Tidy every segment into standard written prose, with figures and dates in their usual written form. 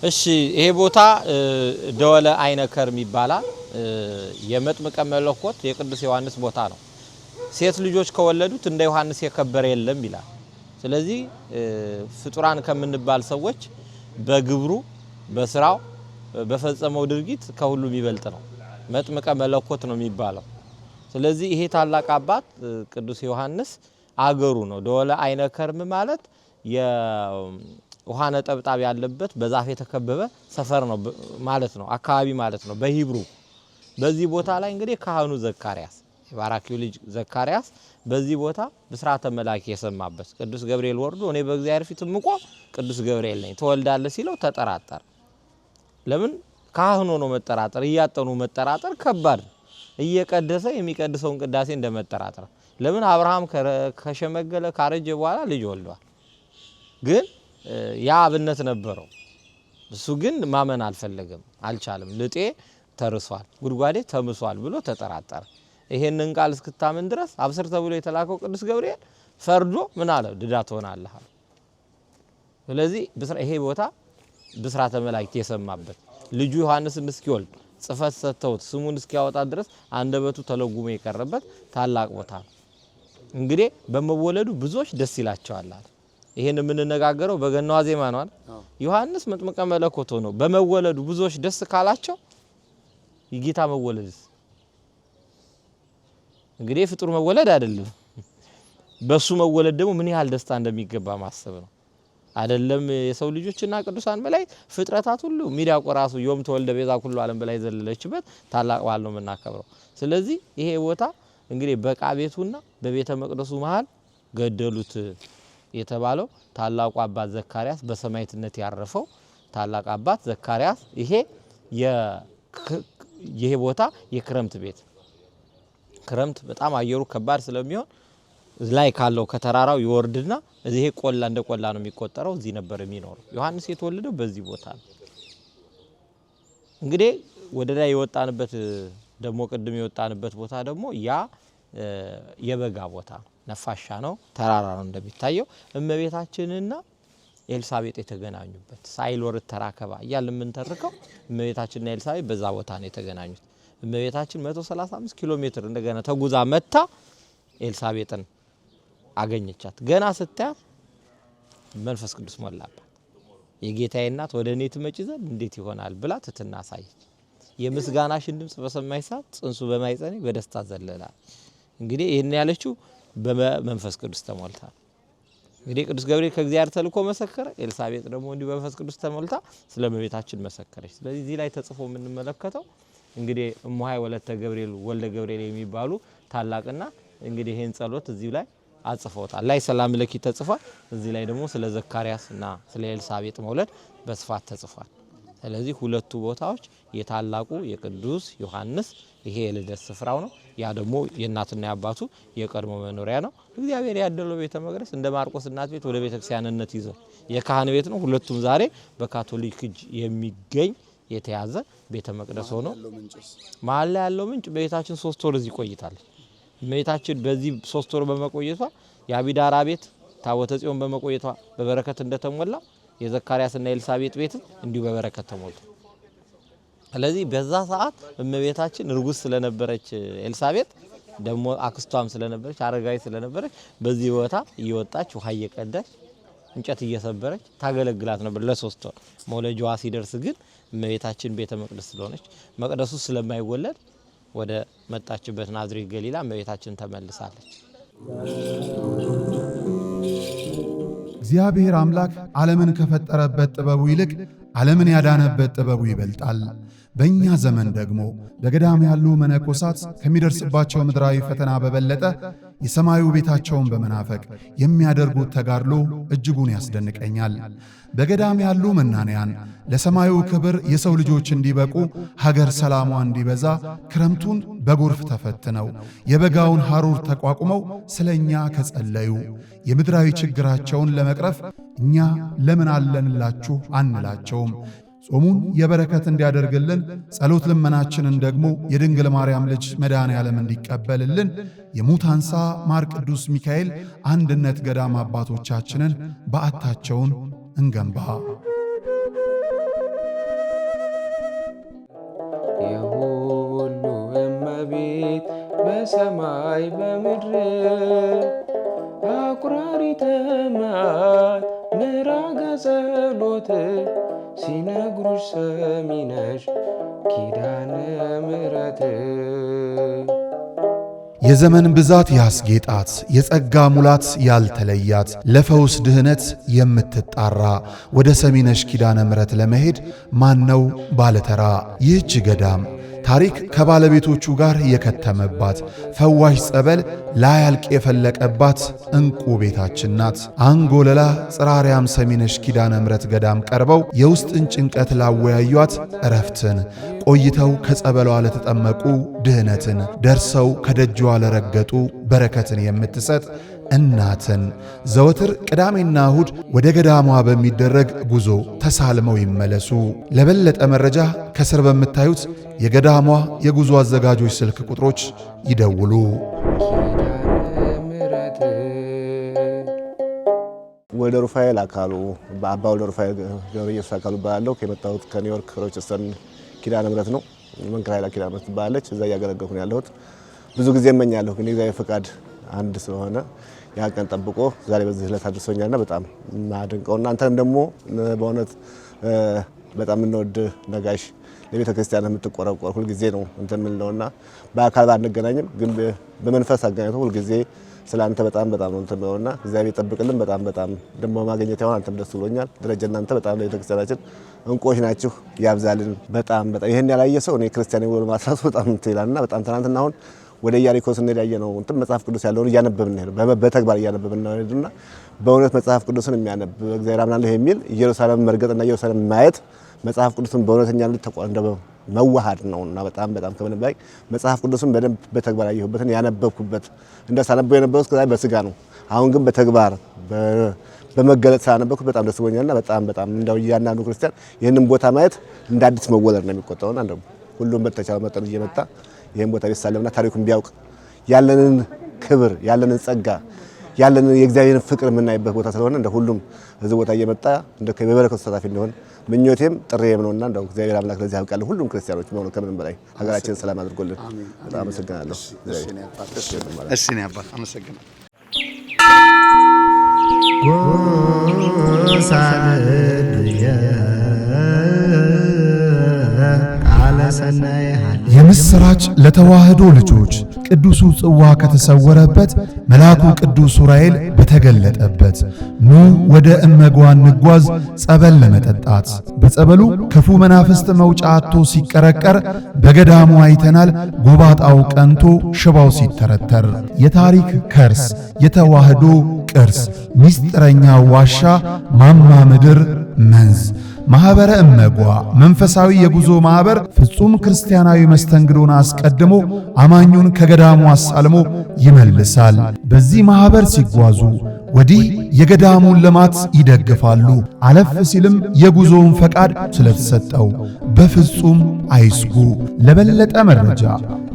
እሺ ይሄ ቦታ ደወለ አይነ ከርም ይባላል። የመጥምቀ መለኮት የቅዱስ ዮሐንስ ቦታ ነው። ሴት ልጆች ከወለዱት እንደ ዮሐንስ የከበረ የለም ይላል። ስለዚህ ፍጡራን ከምንባል ሰዎች በግብሩ በስራው በፈጸመው ድርጊት ከሁሉም ይበልጥ ነው። መጥምቀ መለኮት ነው የሚባለው። ስለዚህ ይሄ ታላቅ አባት ቅዱስ ዮሐንስ አገሩ ነው። ደወለ አይነ ከርም ማለት የውሃ ነጠብጣብ ያለበት በዛፍ የተከበበ ሰፈር ነው ማለት ነው፣ አካባቢ ማለት ነው በሂብሩ። በዚህ ቦታ ላይ እንግዲህ ካህኑ ዘካርያስ የባራኪው ልጅ ዘካርያስ በዚህ ቦታ ብስራተ መላክ የሰማበት ቅዱስ ገብርኤል ወርዶ እኔ በእግዚአብሔር ፊት ምቆም ቅዱስ ገብርኤል ነኝ ትወልዳለህ ሲለው ተጠራጠረ። ለምን ካህኑ ነው መጠራጠር፣ እያጠኑ መጠራጠር ከባድ፣ እየቀደሰ የሚቀድሰውን ቅዳሴ እንደመጠራጠር። ለምን አብርሃም ከሸመገለ ካረጀ በኋላ ልጅ ወልዷል፣ ግን ያ አብነት ነበረው። እሱ ግን ማመን አልፈለገም፣ አልቻለም። ልጤ ተርሷል፣ ጉድጓዴ ተምሷል ብሎ ተጠራጠረ። ይሄንን ቃል እስክታምን ድረስ አብስር ተብሎ የተላከው ቅዱስ ገብርኤል ፈርዶ ምን አለ? ድዳ ትሆናለህ። ስለዚህ ይሄ ቦታ ብስራተ መላእክት የሰማበት ልጁ ዮሐንስን እስኪወልድ ጽፈት ሰጥተውት ስሙን እስኪያወጣ ድረስ አንደበቱ ተለጉሞ የቀረበት ታላቅ ቦታ ነው። እንግዲህ በመወለዱ ብዙዎች ደስ ይላቸዋል። ይሄን የምንነጋገረው በገናዋ ዜማ ነው አይደል? ዮሐንስ መጥምቀ መለኮት ሆኖ በመወለዱ ብዙዎች ደስ ካላቸው የጌታ መወለድስ እንግዲህ ፍጡር መወለድ አይደለም፣ በሱ መወለድ ደግሞ ምን ያህል ደስታ እንደሚገባ ማሰብ ነው። አይደለም የሰው ልጆችና ቅዱሳን መላእክት ፍጥረታት ሁሉ ሚዳቆ ራሱ ዮም ተወልደ ቤዛ ኩሉ ዓለም በላይ ዘለለችበት ታላቅ በዓል ነው የምናከብረው። ስለዚህ ይሄ ቦታ እንግዲህ በዕቃ ቤቱና በቤተ መቅደሱ መሃል ገደሉት የተባለው ታላቁ አባት ዘካርያስ በሰማዕትነት ያረፈው ታላቅ አባት ዘካርያስ ይሄ ቦታ የክረምት ቤት፣ ክረምት በጣም አየሩ ከባድ ስለሚሆን ላይ ካለው ከተራራው ይወርድና እዚህ ቆላ እንደ ቆላ ነው የሚቆጠረው። እዚህ ነበር የሚኖረው ዮሐንስ የተወለደው በዚህ ቦታ ነው። እንግዲህ ወደ ላይ የወጣንበት ደግሞ ቅድም የወጣንበት ቦታ ደግሞ ያ የበጋ ቦታ ነው፣ ነፋሻ ነው፣ ተራራ ነው እንደሚታየው። እመቤታችንና ኤልሳቤጥ የተገናኙበት ሳይል ወርድ ተራከባ እያለ የምንተርከው እመቤታችንና ኤልሳቤጥ በዛ ቦታ ነው የተገናኙት። እመቤታችን 135 ኪሎ ሜትር እንደገና ተጉዛ መታ ኤልሳቤጥን አገኘቻት። ገና ስታያት መንፈስ ቅዱስ ሞላባት። የጌታዬ እናት ወደ እኔ ትመጪ ዘንድ እንዴት ይሆናል ብላ ትትና አሳየች። የምስጋናሽን ድምጽ በሰማይ ሰዓት ጽንሱ በማይጸኔ በደስታ ዘለላ። እንግዲህ ይሄን ያለችው በመንፈስ ቅዱስ ተሞልታ። እንግዲህ ቅዱስ ገብርኤል ከእግዚአብሔር ተልኮ መሰከረ፣ ኤልሳቤጥ ደግሞ እንዲሁ በመንፈስ ቅዱስ ተሞልታ ስለ እመቤታችን መሰከረች። ስለዚህ እዚህ ላይ ተጽፎ የምንመለከተው እንግዲህ እሙሃይ ወለተ ገብርኤል ወልደ ገብርኤል የሚባሉ ታላቅና እንግዲህ ይሄን ጸሎት እዚህ ላይ አጽፈውታል። ላይ ሰላም ለኪ ተጽፏል። እዚህ ላይ ደግሞ ስለ ዘካርያስና ስለ ኤልሳቤጥ መውለድ በስፋት ተጽፏል። ስለዚህ ሁለቱ ቦታዎች የታላቁ የቅዱስ ዮሐንስ ይሄ የልደት ስፍራው ነው። ያ ደግሞ የእናትና የአባቱ የቀድሞ መኖሪያ ነው። እግዚአብሔር ያደለው ቤተ መቅደስ እንደ ማርቆስ እናት ቤት ወደ ቤተክርስቲያንነት ይዘው የካህን ቤት ነው። ሁለቱም ዛሬ በካቶሊክ እጅ የሚገኝ የተያዘ ቤተ መቅደስ ሆኖ መሀል ላይ ያለው ምንጭ በቤታችን 3 ወር እዚህ ቆይታለች። እመቤታችን በዚህ 3 ወር በመቆየቷ የአቢዳራ ቤት ታቦተ ጽዮን በመቆየቷ በበረከት እንደተሞላ የዘካርያስና ኤልሳቤጥ ቤት እንዲሁ በበረከት ተሞልቶ፣ ስለዚህ በዛ ሰዓት እመቤታችን እርጉዝ ስለነበረች ኤልሳቤጥ ደግሞ አክስቷም ስለነበረች አረጋዊ ስለነበረች በዚህ ቦታ እየወጣች ውሃ እየቀዳች እንጨት እየሰበረች ታገለግላት ነበር ለ3 ወር። መውለጃዋ ሲደርስ ግን እመቤታችን ቤተ መቅደስ ስለሆነች መቅደሱ ስለማይወለድ ወደ መጣችበት ናዝሬት ገሊላ እመቤታችን ተመልሳለች። እግዚአብሔር አምላክ ዓለምን ከፈጠረበት ጥበቡ ይልቅ ዓለምን ያዳነበት ጥበቡ ይበልጣል። በእኛ ዘመን ደግሞ በገዳም ያሉ መነኮሳት ከሚደርስባቸው ምድራዊ ፈተና በበለጠ የሰማዩ ቤታቸውን በመናፈቅ የሚያደርጉት ተጋድሎ እጅጉን ያስደንቀኛል። በገዳም ያሉ መናንያን ለሰማዩ ክብር የሰው ልጆች እንዲበቁ ሀገር ሰላሟ እንዲበዛ ክረምቱን በጎርፍ ተፈትነው የበጋውን ሐሩር ተቋቁመው ስለኛ ከጸለዩ የምድራዊ ችግራቸውን ለመቅረፍ እኛ ለምን አለንላችሁ አንላቸውም። ጾሙን የበረከት እንዲያደርግልን ጸሎት ልመናችንን ደግሞ የድንግል ማርያም ልጅ መድኃኔ ዓለም እንዲቀበልልን የሙታንሳ ማር ቅዱስ ሚካኤል አንድነት ገዳም አባቶቻችንን በዓታቸውን እንገንባ። በሰማይ በምድር አቁራሪተ መዓት ምራገ ጸሎት ሲነግሩሽ ሰሚነሽ ኪዳነ ምሕረት የዘመን ብዛት ያስጌጣት የጸጋ ሙላት ያልተለያት ለፈውስ ድህነት የምትጣራ ወደ ሰሚነሽ ኪዳነ ምሕረት ለመሄድ ማነው ባለተራ? ይህች ገዳም ታሪክ ከባለቤቶቹ ጋር የከተመባት ፈዋሽ ጸበል ላያልቅ የፈለቀባት እንቁ ቤታችን ናት። አንጎለላ ጽራርያም ሰሚነሽ ኪዳነ ምሕረት ገዳም ቀርበው የውስጥን ጭንቀት ላወያዩት እረፍትን፣ ቆይተው ከጸበሏ ለተጠመቁ ድህነትን፣ ደርሰው ከደጇ ለረገጡ በረከትን የምትሰጥ እናትን ዘወትር ቅዳሜና እሁድ ወደ ገዳሟ በሚደረግ ጉዞ ተሳልመው ይመለሱ። ለበለጠ መረጃ ከስር በምታዩት የገዳሟ የጉዞ አዘጋጆች ስልክ ቁጥሮች ይደውሉ። ወልደ ሩፋኤል አካሉ በአባ ወልደ ሩፋኤል ገብረየሱስ አካሉ ባለው ከመጣሁት ከኒውዮርክ ሮቸስተር ኪዳነ ምሕረት ነው። መንክራ ኃይላ ኪዳነ ምሕረት ባለች እዛ ያገለገልኩ ነው ያለሁት። ብዙ ጊዜ እመኛለሁ ግን የእግዚአብሔር ፈቃድ አንድ ስለሆነ ያ ቀን ጠብቆ ዛሬ በዚህ ዕለት አድርሶኛልና በጣም ማድንቀው እናንተም ደግሞ በእውነት በጣም እንወድ ነጋሽ ለቤተ ክርስቲያን የምትቆረቆር ሁሉ ጊዜ ነው እንትን ምን ነውና በአካል ባንገናኝም ግን በመንፈስ አገናኝቶ ሁሉ ጊዜ ስላንተ በጣም ነው እንትን ነውና እግዚአብሔር ይጠብቅልን። በጣም ደግሞ ማግኘት ያው አንተም ደስ ብሎኛል። ደረጃ እናንተ በጣም ለቤተ ክርስቲያናችን እንቆሽ ናችሁ። ያብዛልን። በጣም ይሄን ያላየ ሰው እኔ ክርስቲያን ወል ማስራሱ በጣም ትይላልና በጣም ትናንትና አሁን ወደ ኢያሪኮ ስንሄድ ያየነው እንትን መጽሐፍ ቅዱስ ያለውን እያነበብን ነው በተግባር እያነበብን ነውና በእውነት መጽሐፍ ቅዱስን የሚያነብ እግዚአብሔር አምናለሁ የሚል ኢየሩሳሌም መርገጥና ኢየሩሳሌም ማየት መጽሐፍ ቅዱስን በእውነተኛ ተቋንደበ መዋሃድ ነውና በጣም ከምን በላይ መጽሐፍ ቅዱስን በደንብ በተግባር ያየሁበትን ያነበብኩበት እንደሳነበው የነበረው ከዛ በስጋ ነው። አሁን ግን በተግባር በመገለጥ ሳነበብኩት በጣም ደስ ብሎኛልና በጣም እንደው እያንዳንዱ ክርስቲያን ይህንን ቦታ ማየት እንደ አዲስ መወለድ ነው የሚቆጠረውና እንደው ሁሉም በተቻለ መጠን እየመጣ ይሄን ቦታ ቢሳለምና ታሪኩን ቢያውቅ ያለንን ክብር ያለንን ጸጋ ያለንን የእግዚአብሔርን ፍቅር የምናይበት ቦታ ስለሆነ እንደ ሁሉም እዚህ ቦታ እየመጣ እንደ በበረከቱ ተሳታፊ እንዲሆን ምኞቴም ጥሬም ነውና እንደው እግዚአብሔር አምላክ ለዚህ ያብቃል። ሁሉም ክርስቲያኖች ነው ከምንም በላይ ሀገራችንን ሰላም አድርጎልን በጣም አመሰግናለሁ። እሺ ነው አባት አመሰግናለሁ። የምስራች ለተዋህዶ ልጆች ቅዱሱ ጽዋ ከተሰወረበት መልአኩ ቅዱስ ዑራኤል በተገለጠበት ኑ ወደ እመጓ እንጓዝ ጸበል ለመጠጣት። በጸበሉ ክፉ መናፍስት መውጫ አጥቶ ሲቀረቀር በገዳሙ አይተናል። ጎባጣው ቀንቶ ሽባው ሲተረተር የታሪክ ከርስ የተዋህዶ ቅርስ ሚስጥረኛ ዋሻ ማማ ምድር መንዝ ማህበረ እመጓ መንፈሳዊ የጉዞ ማህበር ፍጹም ክርስቲያናዊ መስተንግዶን አስቀድሞ አማኙን ከገዳሙ አሳልሞ ይመልሳል። በዚህ ማህበር ሲጓዙ ወዲህ የገዳሙን ልማት ይደግፋሉ። አለፍ ሲልም የጉዞውን ፈቃድ ስለተሰጠው በፍጹም አይስጉ። ለበለጠ መረጃ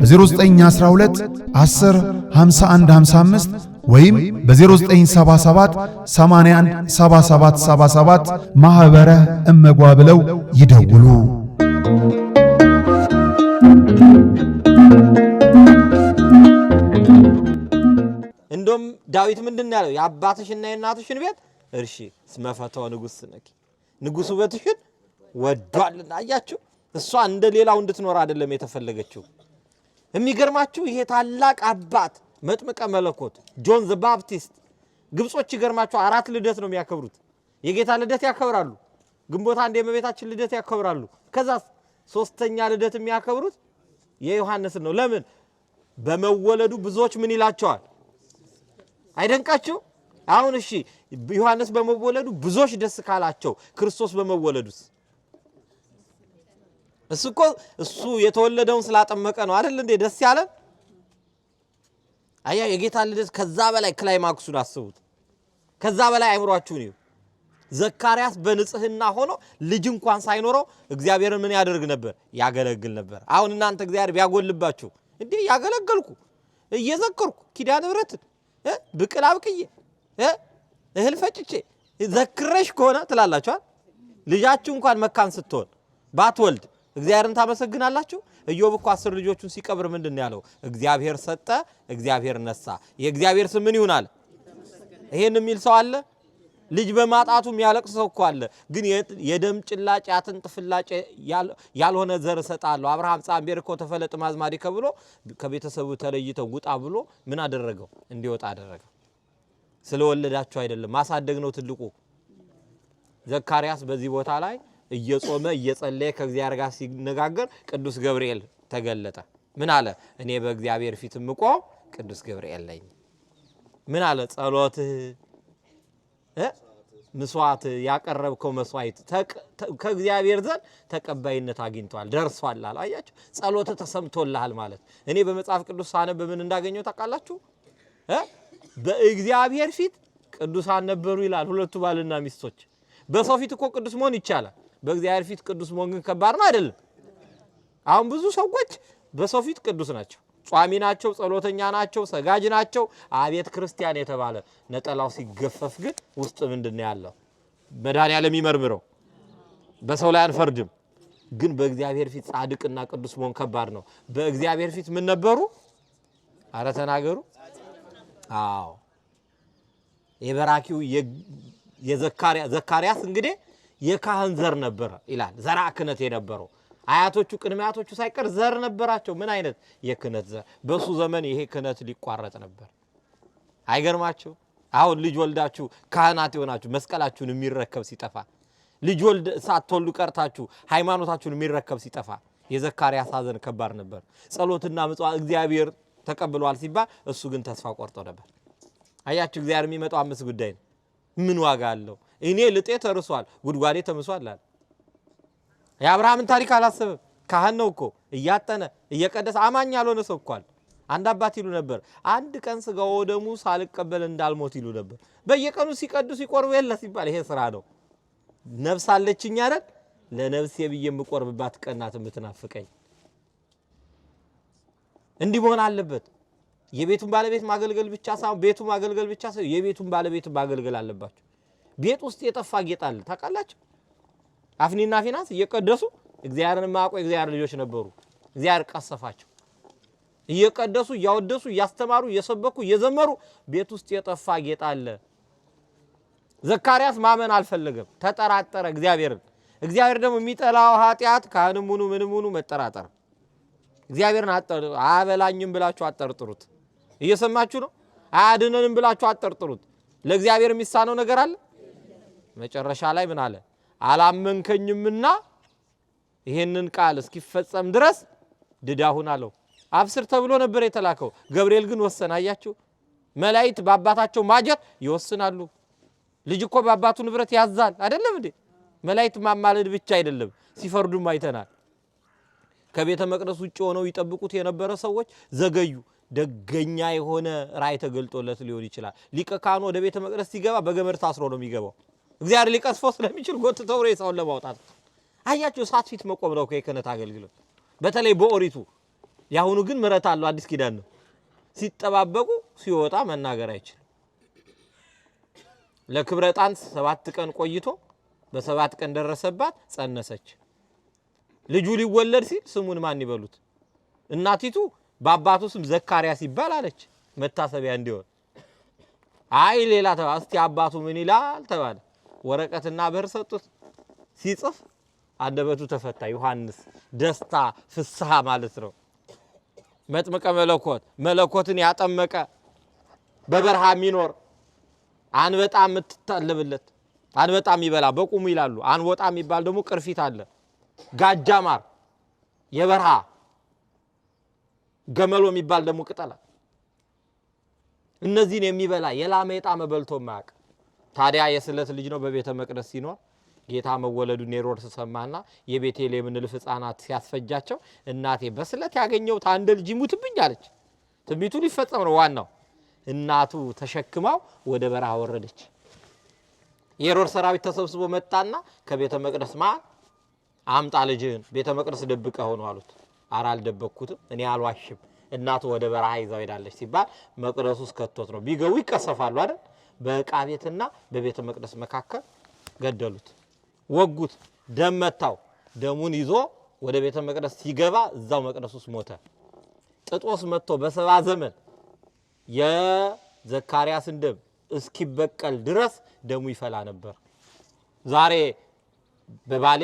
በ0912 10 51 55 ወይም በ0977 81 77 77 ማህበረ እመጓ ብለው ይደውሉ። እንደም ዳዊት ምንድነው ያለው? የአባትሽና የእናትሽን ቤት እርሺ ስመፈተው ንጉስ ነኪ ንጉስ ውበትሽን ወዷልና። አያችሁ እሷ እንደ ሌላው እንድትኖር አይደለም የተፈለገችው። የሚገርማችሁ ይሄ ታላቅ አባት መጥምቀ መለኮት ጆን ዘ ባፕቲስት ግብጾች ይገርማችሁ 4 ልደት ነው የሚያከብሩት። የጌታ ልደት ያከብራሉ፣ ግንቦት 1 የእመቤታችን ልደት ያከብራሉ። ከዛ 3ኛ ልደት የሚያከብሩት የዮሐንስ ነው። ለምን? በመወለዱ ብዙዎች ምን ይላቸዋል? አይደንቃችሁ? አሁን እሺ ዮሐንስ በመወለዱ ብዙዎች ደስ ካላቸው ክርስቶስ በመወለዱስ? እሱ የተወለደውን ስላጠመቀ ነው አይደል እንዴ ደስ ያለን? አያ የጌታ ልደት ከዛ በላይ ክላይማክሱን አስቡት። ከዛ በላይ አይምሯችሁን ይዩ። ዘካርያስ በንጽህና ሆኖ ልጅ እንኳን ሳይኖረው እግዚአብሔርን ምን ያደርግ ነበር? ያገለግል ነበር። አሁን እናንተ እግዚአብሔር ቢያጎልባችሁ እንዴ ያገለገልኩ እየዘከርኩ ኪዳነ ምሕረትን ብቅል አብቅዬ እህል ፈጭቼ ዘክረሽ ከሆነ ትላላችኋል። ልጃችሁ እንኳን መካን ስትሆን ባትወልድ እግዚአብሔርን ታመሰግናላችሁ? ኢዮብ እኮ 10 ልጆቹን ሲቀብር ምንድነው ያለው? እግዚአብሔር ሰጠ፣ እግዚአብሔር ነሳ፣ የእግዚአብሔር ስም ምን ይሁን አለ። ይሄን የሚል ሰው አለ? ልጅ በማጣቱ የሚያለቅስ ሰው እኮ አለ። ግን የደም ጭላጭ ያጥንት ፍላጭ ያልሆነ ዘር ሰጣለሁ አብርሃም ጻምቤር እኮ ተፈለጥ ማዝማዲ ከብሎ ከቤተሰቡ ተለይተው ውጣ ብሎ ምን አደረገው? እንዲወጣ አደረገው። ስለወለዳቸው አይደለም ማሳደግ ነው ትልቁ። ዘካርያስ በዚህ ቦታ ላይ እየጾመ እየጸለየ ከእግዚአብሔር ጋር ሲነጋገር ቅዱስ ገብርኤል ተገለጠ። ምን አለ? እኔ በእግዚአብሔር ፊት ምቆም ቅዱስ ገብርኤል ነኝ። ምን አለ? ጸሎትህ መስዋዕት ያቀረብከው መስዋዕት ከእግዚአብሔር ዘንድ ተቀባይነት አግኝቷል ደርሷል አለ። አያችሁ ጸሎትህ ተሰምቶልሃል ማለት። እኔ በመጽሐፍ ቅዱስ ሳነብ ምን እንዳገኘው ታውቃላችሁ? በእግዚአብሔር ፊት ቅዱሳን ነበሩ ይላል ሁለቱ ባልና ሚስቶች። በሰው ፊት እኮ ቅዱስ መሆን ይቻላል። በእግዚአብሔር ፊት ቅዱስ መሆን ግን ከባድ ነው አይደለም? አሁን ብዙ ሰዎች በሰው ፊት ቅዱስ ናቸው፣ ጿሚ ናቸው፣ ጸሎተኛ ናቸው፣ ሰጋጅ ናቸው። አቤት ክርስቲያን የተባለ ነጠላው ሲገፈፍ ግን ውስጥ ምንድነው ያለው? መድኃኒዓለም ይመርምረው። በሰው ላይ አንፈርድም። ግን በእግዚአብሔር ፊት ጻድቅና ቅዱስ መሆን ከባድ ነው። በእግዚአብሔር ፊት ምን ነበሩ? አረ ተናገሩ። አዎ የበራኪው ዘካርያስ እንግዲህ የካህን ዘር ነበር ይላል። ዘራ ክህነት የነበረው አያቶቹ ቅድመ አያቶቹ ሳይቀር ዘር ነበራቸው። ምን አይነት የክህነት ዘር! በሱ ዘመን ይሄ ክህነት ሊቋረጥ ነበር። አይገርማችሁ? አሁን ልጅ ወልዳችሁ ካህናት ይሆናችሁ መስቀላችሁን የሚረከብ ሲጠፋ፣ ልጅ ወልድ ሳትወልዱ ቀርታችሁ ሃይማኖታችሁን የሚረከብ ሲጠፋ የዘካርያስ ሐዘን ከባድ ነበር። ጸሎትና ምጽዋት እግዚአብሔር ተቀብሏል ሲባል እሱ ግን ተስፋ ቆርጦ ነበር። አያችሁ እግዚአብሔር የሚመጣው 5 ጉዳይ ነው። ምን ዋጋ አለው? እኔ ልጤ ተርሷል ጉድጓዴ ተምሷል አለ። የአብርሃምን ታሪክ አላሰበም። ካህን ነው እኮ እያጠነ እየቀደሰ አማኝ ያልሆነ ሰው እኮ አለ። አንድ አባት ይሉ ነበር አንድ ቀን ስጋው ወደሙ ሳልቀበል እንዳልሞት ይሉ ነበር። በየቀኑ ሲቀድሱ ይቆርቡ የለ ሲባል ይሄ ስራ ነው። ነፍስ አለችኝ አይደል? ለነፍሴ ብዬ የምቆርብባት ቀናት የምትናፍቀኝ። እንዲህ መሆን አለበት። የቤቱን ባለቤት ማገልገል ብቻ ሳይሆን ቤቱ ማገልገል ብቻ ሳይሆን የቤቱን ባለቤት ማገልገል አለባቸው። ቤት ውስጥ የጠፋ ጌጥ አለ ታውቃላችሁ? አፍኒና ፊናንስ እየቀደሱ እግዚአብሔርን ማቆ እግዚአብሔር ልጆች ነበሩ። እግዚአብሔር ቀሰፋቸው። እየቀደሱ እያወደሱ እያስተማሩ እየሰበኩ እየዘመሩ ቤት ውስጥ የጠፋ ጌጥ አለ። ዘካርያስ ማመን አልፈለገም፣ ተጠራጠረ እግዚአብሔርን። እግዚአብሔር ደግሞ የሚጠላው ኃጢአት ካህንም ሁኑ ምንም ሁኑ መጠራጠር። እግዚአብሔርን አበላኝም ብላችሁ አጠርጥሩት። እየሰማችሁ ነው? አያድነንም ብላችሁ አጠርጥሩት። ለእግዚአብሔር የሚሳነው ነገር አለ? መጨረሻ ላይ ምን አለ? አላመንከኝምና ይሄንን ቃል እስኪፈጸም ድረስ ድዳሁን አለው። አብስር ተብሎ ነበር የተላከው። ገብርኤል ግን ወሰነ። አያችሁ መላእክት በአባታቸው ማጀት ይወስናሉ። ልጅ እኮ በአባቱ ንብረት ያዛል አይደለም እንዴ? መላእክት ማማለድ ብቻ አይደለም ሲፈርዱም አይተናል። ከቤተ መቅደስ ውጭ ሆነው ይጠብቁት የነበረ ሰዎች ዘገዩ። ደገኛ የሆነ ራእይ ተገልጦለት ሊሆን ይችላል። ሊቀ ካህኑ ወደ ቤተ መቅደስ ሲገባ በገመድ ታስሮ ነው የሚገባው። እግዚአብሔር ሊቀስፈው ስለሚችል ጎትተው ሬሳውን ለማውጣት። አያችሁ እሳት ፊት መቆም ነው የክህነት አገልግሎት። በተለይ በኦሪቱ ያሁኑ ግን ምሕረት አለው አዲስ ኪዳን ነው። ሲጠባበቁ ሲወጣ መናገር አይችልም። ለክብረ ዕጣን 7 ቀን ቆይቶ በ7 ቀን ደረሰባት፣ ጸነሰች። ልጁ ሊወለድ ሲል ስሙን ማን ይበሉት? እናቲቱ በአባቱ ስም ዘካርያስ ይባል አለች መታሰቢያ እንዲሆን። አይ ሌላ ተባለ። እስቲ አባቱ ምን ይላል ተባለ። ወረቀትና ብዕር ሰጡት። ሲጽፍ አንደበቱ ተፈታ። ዮሐንስ ደስታ ፍስሐ ማለት ነው። መጥምቀ መለኮት መለኮትን ያጠመቀ በበረሃ የሚኖር አንበጣ የምትታለብለት አንበጣ የሚበላ በቁሙ ይላሉ። አንወጣ የሚባል ደግሞ ቅርፊት አለ። ጋጃማር የበረሃ ገመሎ የሚባል ደግሞ ቅጠላ እነዚህን የሚበላ የላመ የጣመ በልቶ ማያቅ። ታዲያ የስለት ልጅ ነው። በቤተ መቅደስ ሲኖር ጌታ መወለዱን ሄሮድስ ሰማና የቤተልሔምን እልፍ ሕፃናት ሲያስፈጃቸው እናቴ በስለት ያገኘሁት አንድ ልጅ ይሙትብኝ አለች። ትንቢቱ ሊፈጸም ነው ዋናው። እናቱ ተሸክማው ወደ በረሃ ወረደች። የሄሮድስ ሰራዊት ተሰብስቦ መጣና ከቤተ መቅደስ ማን አምጣ ልጅህን ቤተ መቅደስ ደብቀህ ሆኖ አሉት። ኧረ አልደበቅኩትም እኔ አልዋሽም። እናቱ ወደ በረሃ ይዛው ሄዳለች ሲባል መቅደሱ ውስጥ ከቶት ነው። ቢገቡ ይቀሰፋሉ አይደል? በዕቃ ቤትና በቤተ መቅደስ መካከል ገደሉት፣ ወጉት፣ ደም መታው። ደሙን ይዞ ወደ ቤተ መቅደስ ሲገባ እዛው መቅደስ ውስጥ ሞተ። ጥጦስ መጥቶ በሰባ ዘመን የዘካርያስን ደም እስኪበቀል ድረስ ደሙ ይፈላ ነበር። ዛሬ በባሌ፣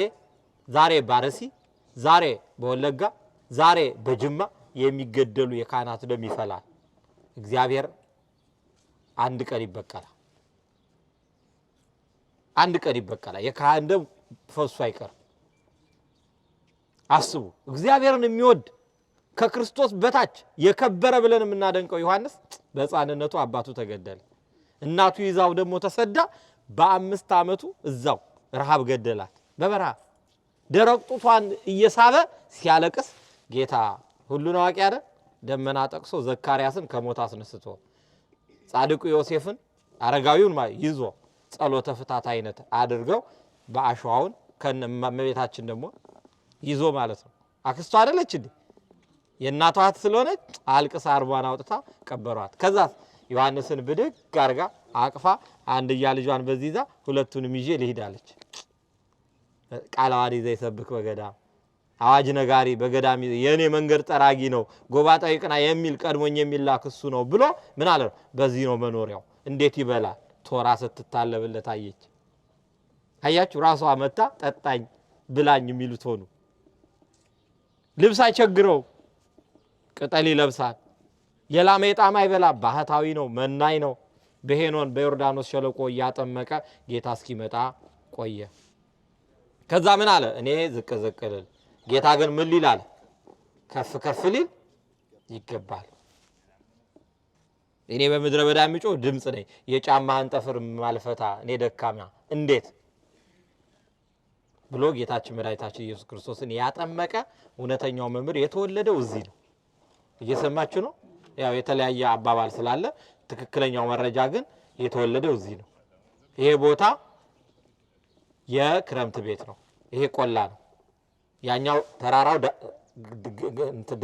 ዛሬ ባረሲ፣ ዛሬ በወለጋ፣ ዛሬ በጅማ የሚገደሉ የካህናት ደም ይፈላል። እግዚአብሔር አንድ ቀን ይበቀላል። አንድ ቀን ይበቀላል። የካህን ደም ፈሱ አይቀር። አስቡ። እግዚአብሔርን የሚወድ ከክርስቶስ በታች የከበረ ብለን የምናደንቀው ዮሐንስ በሕፃንነቱ አባቱ ተገደለ። እናቱ ይዛው ደግሞ ተሰዳ በ5 ዓመቱ እዛው ረሃብ ገደላት። በበረሃ ደረቅ ጡቷን እየሳበ ሲያለቅስ ጌታ ሁሉን አዋቂ አይደል ደመና ጠቅሶ ዘካርያስን ከሞት አስነስቶ ጻድቁ ዮሴፍን አረጋዊውን ይዞ ጸሎተ ፍታት አይነት አድርገው በአሸዋውን ከመቤታችን ደግሞ ይዞ ማለት ነው። አክስቷ አይደለች እንዴ? የእናቷ እህት ስለሆነች አልቅሳ አርቧን አውጥታ ቀበሯት። ከዛ ዮሐንስን ብድግ አርጋ አቅፋ አንድያ ልጇን በዚህ ይዛ ሁለቱንም ይዤ ልሂዳለች። ቃለ ዓዋዲ ዘይሰብክ በገዳም አዋጅ ነጋሪ በገዳም የኔ መንገድ ጠራጊ ነው ጎባጣው ይቅና የሚል ቀድሞኝ የሚላክ እሱ ነው ብሎ ምን አለ? በዚህ ነው መኖሪያው። እንዴት ይበላል? ቶራ ስትታለብለት አየች። አያችሁ ራሷ መጣ ጠጣኝ ብላኝ የሚሉት ሆኑ። ልብስ አይቸግረው ቅጠል ይለብሳል። የላመ የጣማ ይበላ ባህታዊ ነው መናኝ ነው። በሄኖን በዮርዳኖስ ሸለቆ እያጠመቀ ጌታ እስኪመጣ ቆየ። ከዛ ምን አለ? እኔ ዝቅ ዝቅ ልል ጌታ ግን ምን ሊል አለ? ከፍ ከፍ ሊል ይገባል። እኔ በምድረ በዳ የሚጮህ ድምጽ ነኝ የጫማህን ጠፍር ማልፈታ እኔ ደካማ እንዴት ብሎ ጌታችን መድኃኒታችን ኢየሱስ ክርስቶስን ያጠመቀ እውነተኛው መምህር የተወለደው እዚህ ነው። እየሰማችሁ ነው? ያው የተለያየ አባባል ስላለ ትክክለኛው መረጃ ግን የተወለደው እዚህ ነው። ይሄ ቦታ የክረምት ቤት ነው። ይሄ ቆላ ነው። ያኛው ተራራው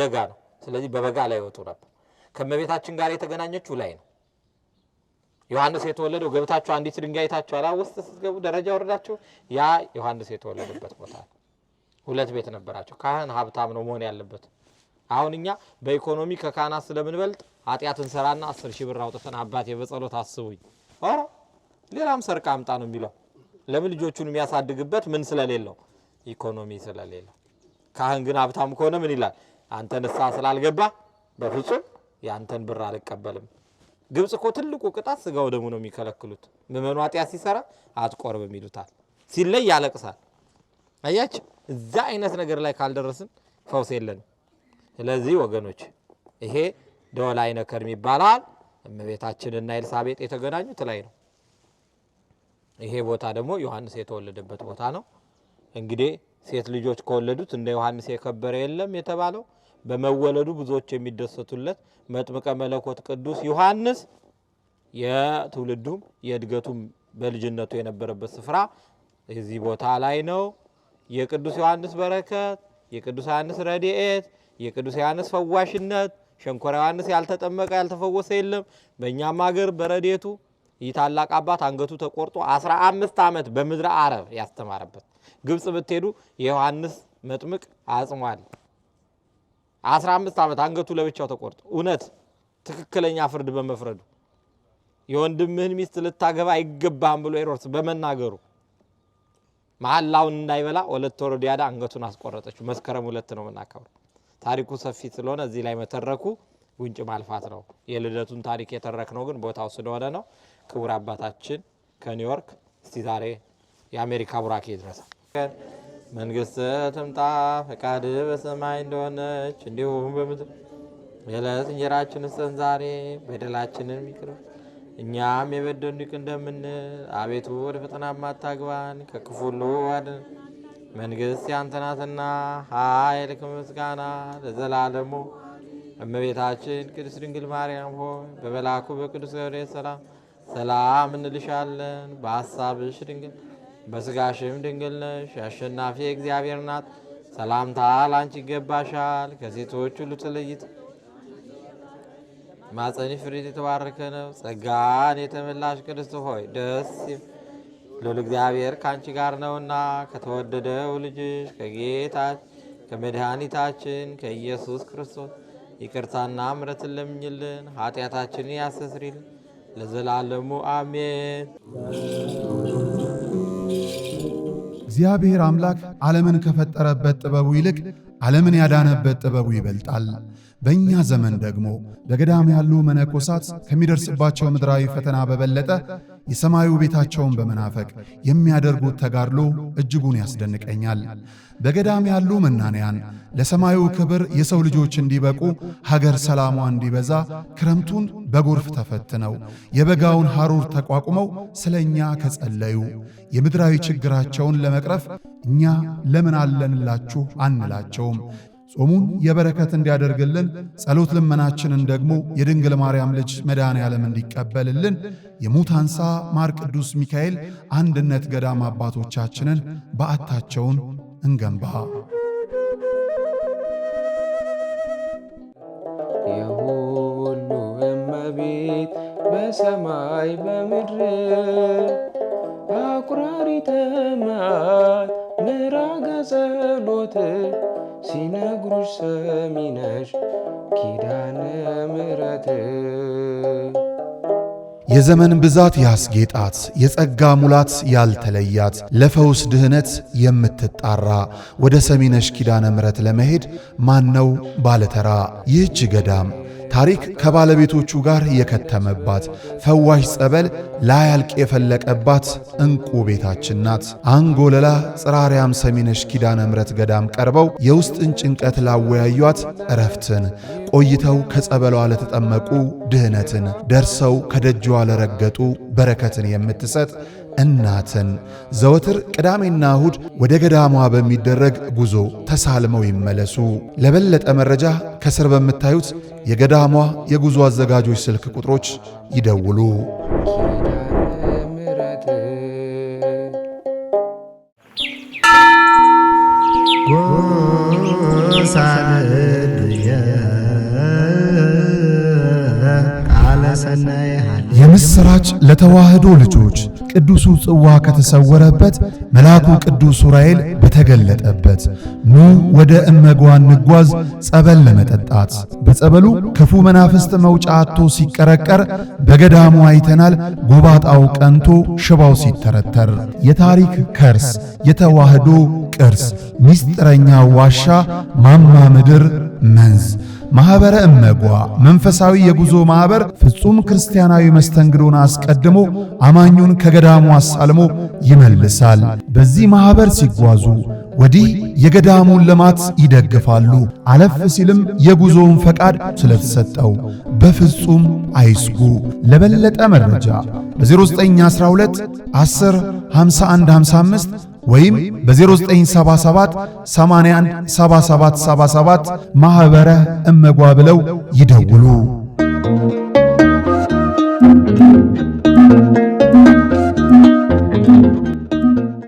ደጋ ነው። ስለዚህ በበጋ ላይ ወጡ ነበር። ከመቤታችን ጋር የተገናኘችው ላይ ነው። ዮሐንስ የተወለደው ገብታችሁ አንዲት ድንጋይ ታችኋል። ውስጥ ስትገቡ ደረጃ ወረዳችሁ ያ ዮሐንስ የተወለደበት ቦታ ነው። ሁለት ቤት ነበራቸው። ካህን ሀብታም ነው መሆን ያለበት። አሁን እኛ በኢኮኖሚ ከካህናት ስለምንበልጥ ኃጢአት እንሰራና 10,000 ብር አውጥተን አባቴ በጸሎት አስቡኝ ኧረ ሌላም ሰርቃ አምጣ ነው የሚለው። ለምን ልጆቹን የሚያሳድግበት ምን ስለሌለው? ኢኮኖሚ ስለሌለው። ካህን ግን ሀብታም ከሆነ ምን ይላል? አንተ ንስሐ ስላልገባ በፍጹም ያንተን ብር አልቀበልም። ግብጽ እኮ ትልቁ ቅጣት ስጋው ደሙ ነው የሚከለክሉት። ምመኑ ኃጢአት ሲሰራ አትቆርብም ይሉታል። ሲለይ ያለቅሳል። አያችሁ እዛ አይነት ነገር ላይ ካልደረስን ፈውስ የለንም። ስለዚህ ወገኖች ይሄ ደወል አይነ ከርም ይባላል። እመቤታችንና ኤልሳቤጥ የተገናኙት ላይ ነው። ይሄ ቦታ ደግሞ ዮሐንስ የተወለደበት ቦታ ነው። እንግዲህ ሴት ልጆች ከወለዱት እንደ ዮሐንስ የከበረ የለም የተባለው በመወለዱ ብዙዎች የሚደሰቱለት መጥምቀ መለኮት ቅዱስ ዮሐንስ የትውልዱም የእድገቱም በልጅነቱ የነበረበት ስፍራ እዚህ ቦታ ላይ ነው። የቅዱስ ዮሐንስ በረከት፣ የቅዱስ ዮሐንስ ረድኤት፣ የቅዱስ ዮሐንስ ፈዋሽነት ሸንኮራ ዮሐንስ ያልተጠመቀ ያልተፈወሰ የለም። በእኛም ሀገር በረድኤቱ ይህ ታላቅ አባት አንገቱ ተቆርጦ 15 ዓመት በምድረ አረብ ያስተማረበት። ግብጽ ብትሄዱ የዮሐንስ መጥምቅ አጽሟል። 15 ዓመት አንገቱ ለብቻው ተቆርጦ እውነት ትክክለኛ ፍርድ በመፍረዱ የወንድምህን ሚስት ልታገባ አይገባም ብሎ ሄሮድስ በመናገሩ መሐላውን እንዳይበላ ወለተ ሄሮድያዳ አንገቱን አስቆረጠችው። መስከረም 2 ነው የምናከብረው። ታሪኩ ሰፊ ስለሆነ እዚህ ላይ መተረኩ ጉንጭ ማልፋት ነው። የልደቱን ታሪክ የተረክነው ግን ቦታው ስለሆነ ነው። ክቡር አባታችን ከኒውዮርክ እስቲ ዛሬ የአሜሪካ ቡራኬ ድረስ መንግስት ትምጣ ፈቃድ በሰማይ እንደሆነች እንዲሁም በምድር የዕለት እንጀራችንን ስጠን ዛሬ፣ በደላችንን ይቅር እኛም የበደሉንን ይቅር እንደምንል፣ አቤቱ ወደ ፈተና አታግባን ከክፉ ሁሉ አድነን፣ መንግስት ያንተ ናትና ኃይል ከምስጋና ለዘላለሙ። እመቤታችን ቅድስት ድንግል ማርያም ሆይ በመልአኩ በቅዱስ ገብርኤል ሰላም እንልሻለን። በሐሳብሽ ድንግል በስጋሽም ድንግል ነሽ። የአሸናፊ እግዚአብሔር ናት። ሰላምታ ላንቺ ይገባሻል። ከሴቶች ሁሉ ተለይተሽ ማኅፀንሽ ፍሬ የተባረከ ነው። ጸጋን የተመላሽ ቅድስት ሆይ ደስ ልዑል እግዚአብሔር ከአንቺ ጋር ነውና ከተወደደው ልጅሽ ከጌታችን ከመድኃኒታችን ከኢየሱስ ክርስቶስ ይቅርታና ምሕረትን ለምኝልን፣ ኃጢአታችንን ያስተሰርይልን ለዘላለሙ አሜን። እግዚአብሔር አምላክ ዓለምን ከፈጠረበት ጥበቡ ይልቅ ዓለምን ያዳነበት ጥበቡ ይበልጣል። በእኛ ዘመን ደግሞ በገዳም ያሉ መነኮሳት ከሚደርስባቸው ምድራዊ ፈተና በበለጠ የሰማዩ ቤታቸውን በመናፈቅ የሚያደርጉት ተጋድሎ እጅጉን ያስደንቀኛል። በገዳም ያሉ መናንያን ለሰማዩ ክብር የሰው ልጆች እንዲበቁ ሀገር ሰላሟ እንዲበዛ ክረምቱን በጎርፍ ተፈትነው የበጋውን ሐሩር ተቋቁመው ስለኛ ከጸለዩ የምድራዊ ችግራቸውን ለመቅረፍ እኛ ለምን አለንላችሁ አንላቸውም። ጾሙን የበረከት እንዲያደርግልን ጸሎት ልመናችንን ደግሞ የድንግል ማርያም ልጅ መድኃኔ ዓለም እንዲቀበልልን የሙታንሳ ማር ቅዱስ ሚካኤል አንድነት ገዳም አባቶቻችንን በዓታቸውን እንገንባ። የሁሉ እመቤት በሰማይ በምድር አቁራሪተ መዓት ምራገ ጸሎት ሲነግሩሽ ሰሚነሽ ኪዳነ ምሕረት የዘመን ብዛት ያስጌጣት የጸጋ ሙላት ያልተለያት ለፈውስ ድህነት የምትጣራ ወደ ሰሚነሽ ኪዳነ ምሕረት ለመሄድ ማነው ባለተራ? ይህች ገዳም ታሪክ ከባለቤቶቹ ጋር የከተመባት ፈዋሽ ጸበል ላያልቅ የፈለቀባት እንቁ ቤታችን ናት። አንጎለላ ጽራርያም ሰሚነሽ ኪዳነ ምሕረት ገዳም ቀርበው የውስጥን ጭንቀት ላወያዩት እረፍትን፣ ቆይተው ከጸበሏ ለተጠመቁ ድህነትን፣ ደርሰው ከደጇ ለረገጡ በረከትን የምትሰጥ እናትን ዘወትር ቅዳሜና እሁድ ወደ ገዳሟ በሚደረግ ጉዞ ተሳልመው ይመለሱ። ለበለጠ መረጃ ከስር በምታዩት የገዳሟ የጉዞ አዘጋጆች ስልክ ቁጥሮች ይደውሉ። ኪዳነ ምሕረት የምስራች ለተዋህዶ ልጆች ቅዱሱ ጽዋ ከተሰወረበት መልአኩ ቅዱስ ዑራኤል በተገለጠበት ኑ ወደ እመጓ እንጓዝ ጸበል ለመጠጣት። በጸበሉ ክፉ መናፍስት መውጫ አጥቶ ሲቀረቀር በገዳሙ አይተናል። ጎባጣው ቀንቶ ሽባው ሲተረተር የታሪክ ከርስ የተዋህዶ ቅርስ ምስጢረኛ ዋሻ ማማ ምድር መንዝ ማኅበረ እመጓ መንፈሳዊ የጉዞ ማኅበር ፍጹም ክርስቲያናዊ መስተንግዶን አስቀድሞ አማኙን ከገዳሙ አሳልሞ ይመልሳል። በዚህ ማኅበር ሲጓዙ ወዲህ የገዳሙን ልማት ይደግፋሉ። አለፍ ሲልም የጉዞውን ፈቃድ ስለተሰጠው በፍጹም አይስጉ። ለበለጠ መረጃ በ0912 10 51 55 ወይም በ0977 81 7777 ማኅበረ እመጓ ብለው ይደውሉ።